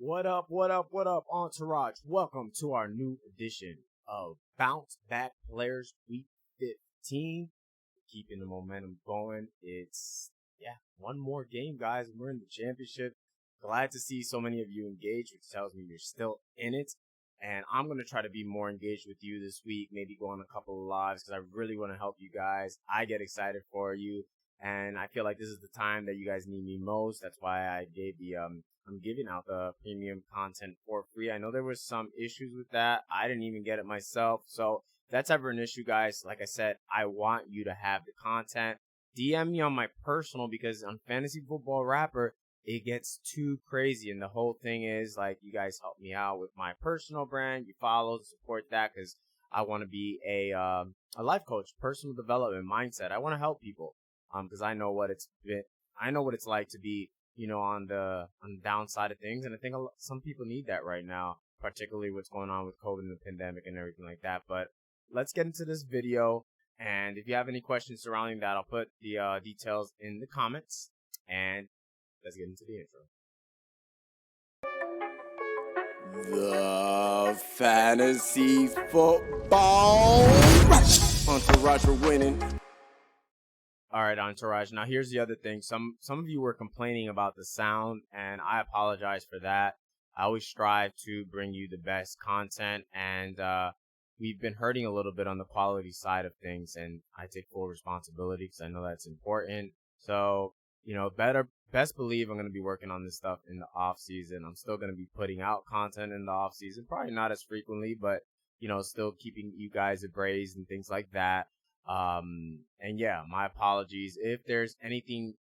What up, what up, what up, Entourage? Welcome to our new edition of Bounce Back Players Week 15. Keeping the momentum going. It's, one more game, guys. We're in the championship. Glad to see so many of you engaged, which tells me you're still in it. And I'm going to try to be more engaged with you this week, maybe go on a couple of lives because I really want to help you guys. I get excited for you. And I feel like this is the time that you guys need me most. That's why I gave I'm giving out the premium content for free. I know there was some issues with that. I didn't even get it myself. So if that's ever an issue, guys, like I said, I want you to have the content. DM me on my personal because on Fantasy Football Rapper, it gets too crazy. And the whole thing is like, you guys help me out with my personal brand. You follow, support that because I want to be a life coach, personal development mindset. I want to help people. Because I know what it's like to be, on the downside of things, and I think some people need that right now, particularly what's going on with COVID and the pandemic and everything like that. But let's get into this video, and if you have any questions surrounding that, I'll put the details in the comments, and let's get into the intro. The fantasy football Entourage are winning. All right, Entourage. Now, here's the other thing. Some of you were complaining about the sound, and I apologize for that. I always strive to bring you the best content, and we've been hurting a little bit on the quality side of things, and I take full responsibility because I know that's important. So, best believe I'm going to be working on this stuff in the off season. I'm still going to be putting out content in the off season, probably not as frequently, but, still keeping you guys abreast and things like that. And yeah, my apologies if there's anything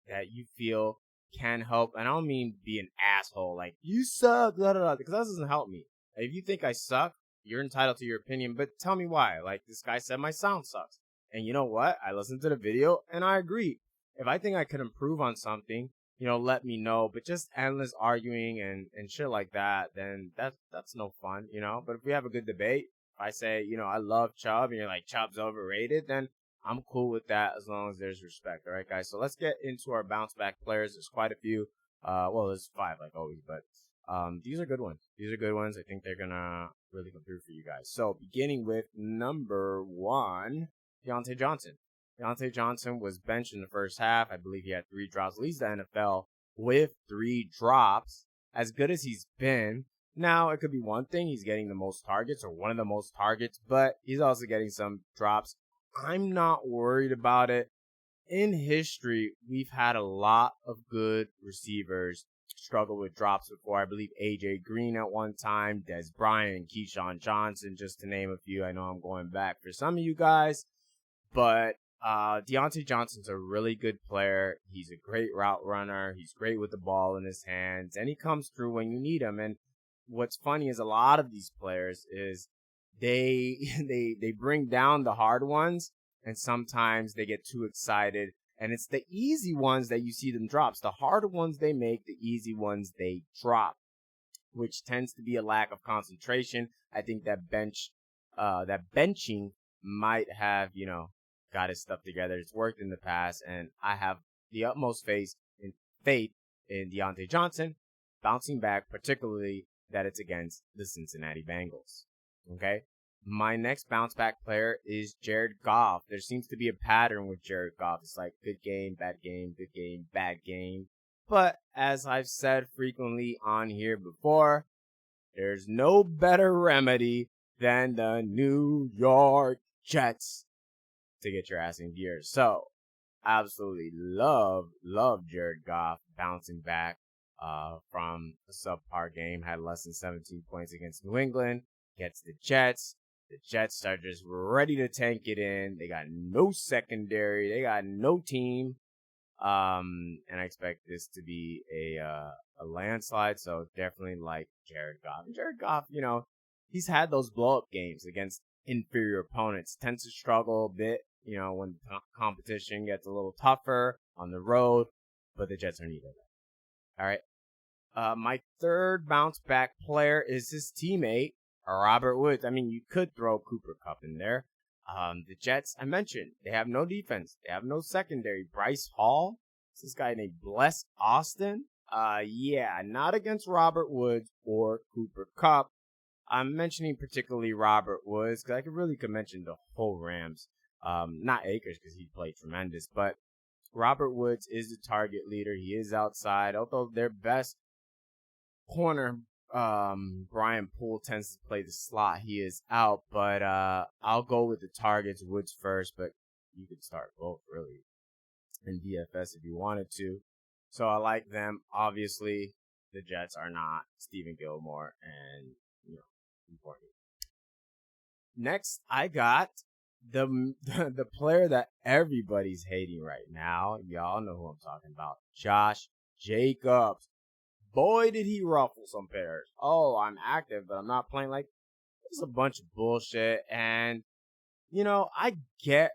that you feel can help. And I don't mean be an asshole, like you suck, blah, blah, blah, because that doesn't help me. If you think I suck, you're entitled to your opinion, but tell me why. Like this guy said my sound sucks. And you know what? I listened to the video and I agree. If I think I could improve on something, let me know. But just endless arguing and shit like that, then that's no fun, But if we have a good debate, if I say, I love Chubb and you're like, Chubb's overrated, then I'm cool with that as long as there's respect. All right, guys. So let's get into our bounce back players. There's quite a few. There's 5 like always, but these are good ones. These are good ones. I think they're gonna really come through for you guys. So beginning with number 1, Deontay Johnson. Deontay Johnson was benched in the first half. I believe he had 3 drops. Leads the NFL with 3 drops. As good as he's been. Now, it could be one thing, he's getting the most targets or one of the most targets, but he's also getting some drops. I'm not worried about it. In history, we've had a lot of good receivers struggle with drops before. I believe A.J. Green at one time, Des Bryant, Keyshawn Johnson, just to name a few. I know I'm going back for some of you guys, but Deontay Johnson's a really good player. He's a great route runner. He's great with the ball in his hands, and he comes through when you need him. And what's funny is a lot of these players is they bring down the hard ones, and sometimes they get too excited, and it's the easy ones that you see them drops. The harder ones they make, the easy ones they drop, which tends to be a lack of concentration. I think that benching might have, got his stuff together. It's worked in the past, and I have the utmost faith in Deontay Johnson bouncing back, particularly that it's against the Cincinnati Bengals. Okay? My next bounce back player is Jared Goff. There seems to be a pattern with Jared Goff. It's like good game, bad game, good game, bad game. But as I've said frequently on here before, there's no better remedy than the New York Jets to get your ass in gear. So, absolutely love Jared Goff bouncing back from a subpar game, had less than 17 points against New England, gets the Jets. The Jets are just ready to tank it in. They got no secondary. They got no team. And I expect this to be a landslide. So definitely like Jared Goff. And Jared Goff, he's had those blow-up games against inferior opponents. Tends to struggle a bit, when competition gets a little tougher on the road. But the Jets are neither. All right. My third bounce back player is his teammate, Robert Woods. I mean, you could throw Cooper Kupp in there. The Jets, I mentioned, they have no defense. They have no secondary. Bryce Hall, this guy named Bless Austin. Yeah, not against Robert Woods or Cooper Kupp. I'm mentioning particularly Robert Woods because could mention the whole Rams. Not Akers because he played tremendous, but Robert Woods is the target leader. He is outside, although their best corner, Brian Poole, tends to play the slot. He is out, but I'll go with the targets, Woods first, but you could start both really in DFS if you wanted to. So I like them. Obviously, the Jets are not Stephen Gilmore and important. Next, I got the player that everybody's hating right now. Y'all know who I'm talking about. Josh Jacobs. Boy, did he ruffle some feathers. Oh, I'm active, but I'm not playing. Like, it's a bunch of bullshit. And, I get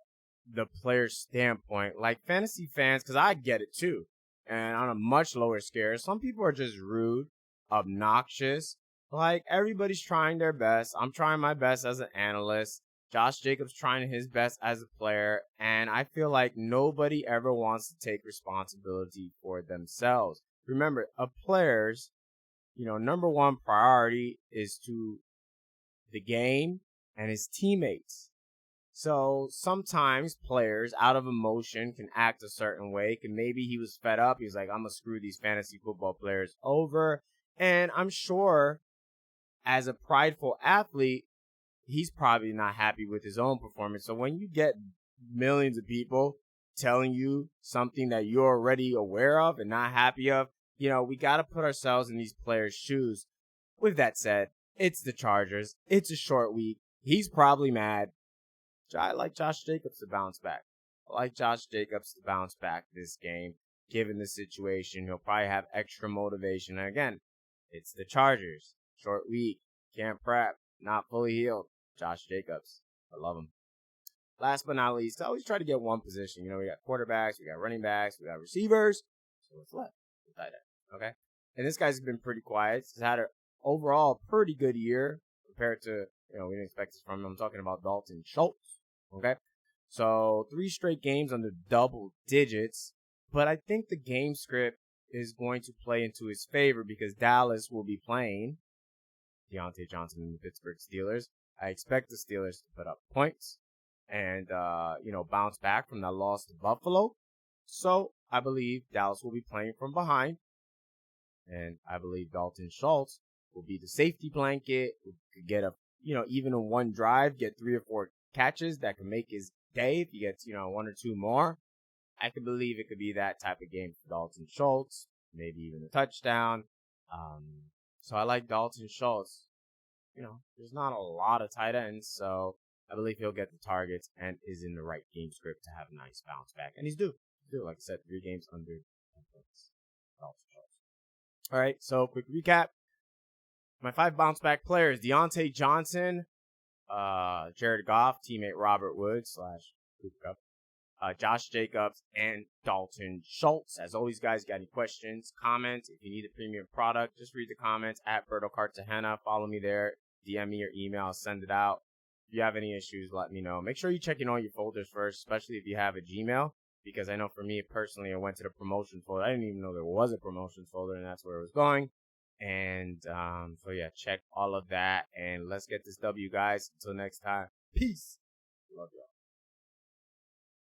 the player's standpoint. Like, fantasy fans, because I get it too. And on a much lower scale, some people are just rude, obnoxious. Like, everybody's trying their best. I'm trying my best as an analyst. Josh Jacobs trying his best as a player. And I feel like nobody ever wants to take responsibility for themselves. Remember, a player's, number one priority is to the game and his teammates. So sometimes players out of emotion can act a certain way. Maybe he was fed up. He was like, I'm going to screw these fantasy football players over. And I'm sure as a prideful athlete, he's probably not happy with his own performance. So when you get millions of people telling you something that you're already aware of and not happy of, we got to put ourselves in these players' shoes. With that said, it's the Chargers. It's a short week. He's probably mad. I like Josh Jacobs to bounce back. This game. Given the situation, he'll probably have extra motivation. And again, it's the Chargers. Short week. Can't prep. Not fully healed. Josh Jacobs. I love him. Last but not least, I always try to get one position. We got quarterbacks, we got running backs, we got receivers. So what's left? Tight end. Okay. And this guy's been pretty quiet. He's had an overall pretty good year compared to, we didn't expect this from him. I'm talking about Dalton Schultz. Okay. So 3 straight games under double digits. But I think the game script is going to play into his favor because Dallas will be playing Deontay Johnson and the Pittsburgh Steelers. I expect the Steelers to put up points and, bounce back from that loss to Buffalo. So I believe Dallas will be playing from behind. And I believe Dalton Schultz will be the safety blanket. Could get even in one drive, get 3 or 4 catches that can make his day. If he gets, 1 or 2 more, I could believe it could be that type of game for Dalton Schultz. Maybe even a touchdown. So I like Dalton Schultz. There's not a lot of tight ends, so I believe he'll get the targets and is in the right game script to have a nice bounce back. And he's due. Like I said, 3 games under 10 points. All right, so quick recap. My 5 bounce back players: Deontay Johnson, Jared Goff, teammate Robert Woods / Cooper Kupp, Josh Jacobs, and Dalton Schultz. As always, guys, got any questions, comments? If you need a premium product, just read the comments at Berto Cartagena. Follow me there. DM me your email. I'll send it out. If you have any issues, let me know. Make sure you check in all your folders first, especially if you have a Gmail, because I know for me personally, I went to the promotions folder. I didn't even know there was a promotions folder, and that's where it was going. And so yeah, check all of that, and let's get this W, guys. Until next time, peace. Love y'all.